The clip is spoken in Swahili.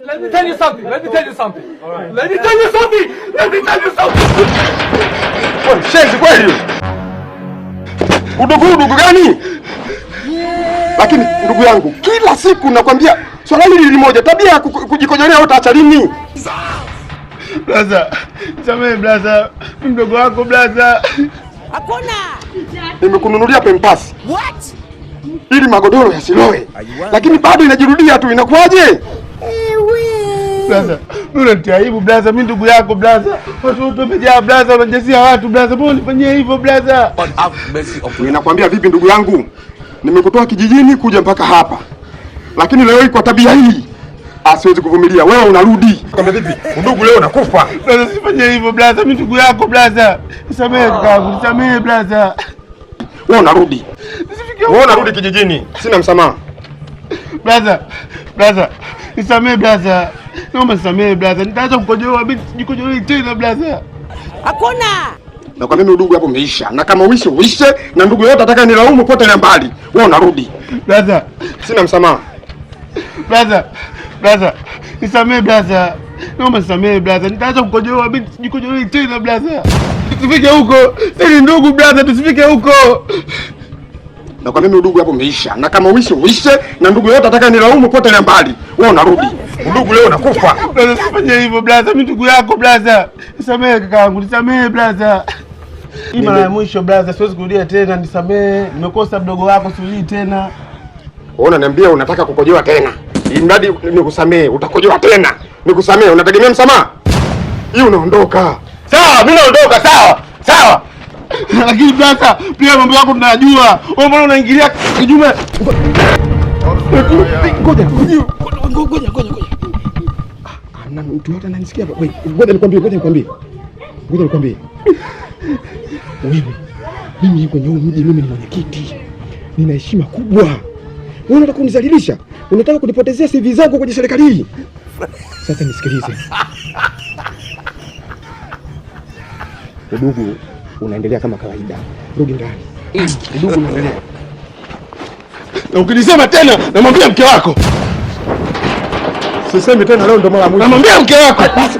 Let me tell you something. Let me tell you something. Let me tell you something. Let me tell you something. Wewe shenzi kweli. Udugu gani? Lakini ndugu yangu, kila siku nakwambia swala hili ni moja, tabia ya kujikojolea utaacha lini? Blaza, samehe blaza. Mdogo wako blaza. Hakuna. Nimekununulia pempasi. What? Ili magodoro yasiloe. Lakini bado inajirudia tu, inakuwaje? Blaza, unanitia aibu blaza, mimi ndugu yako blaza. Watu wamejaa blaza, wanajesia watu blaza. Mbona unifanyia hivyo blaza? Ninakwambia vipi ndugu yangu? Nimekutoa kijijini kuja mpaka hapa. Lakini leo hii kwa tabia hii siwezi kuvumilia. Wewe unarudi. Kama vipi? Ndugu leo nakufa. Blaza, usifanye hivyo blaza, mimi ndugu yako blaza. Nisamehe kakaangu, nisamehe blaza. Wewe unarudi. Wewe unarudi kijijini. Sina msamaha. Blaza, nisamehe blaza. Naomba nisamehe blaza. Nitaacha kukojoa, nikojoe tena blaza. Hakuna. Na kwa mimi udugu hapo umeisha. Na kama uishe na ndugu yote ataka nilaumu pote na mbali. Wewe unarudi. Blaza, sina msamaha. Blaza, nisamehe blaza. Naomba nisamehe blaza. Nitaacha kukojoa, nikojoe tena blaza. Tusifike huko. Sisi ndugu blaza, tusifike huko. Na kwa mimi udugu hapo umeisha. Na kama uishe na ndugu yote ataka nilaumu pote na mbali. Wewe unarudi. Udugu leo nakufa. Blaza, usifanye hivyo blaza, mimi ndugu yako blaza. Nisamehe kakaangu, nisamehe blaza. Hii mara ya mwisho blaza, siwezi kurudia tena, nisamehe. Nimekosa mdogo wako, sirudi tena. Wewe unaniambia unataka kukojoa tena. Ili mradi nikusamehe, utakojoa tena. Nikusamehe, unategemea msamaha? Hii unaondoka. Sawa, mimi naondoka, sawa. Lakini blaza, pia mambo yako tunajua. Wewe mbona unaingilia kijume? Ngoja. Hamna mtu yote ananisikia hapa. Ngoja nikwambie. Mimi kwenye huu mji mimi ni mwenyekiti. Nina heshima kubwa. Wewe unataka kunizalilisha? Unataka kunipotezea CV zangu kwenye serikali hii? Sasa nisikilize. Udugu unaendelea kama kawaida. Rudi ndani. Udugu unaendelea. Na ukinisema tena namwambia mke wako. Sisemi tena, leo ndo mara mwisho. Namwambia mke wako. Basi.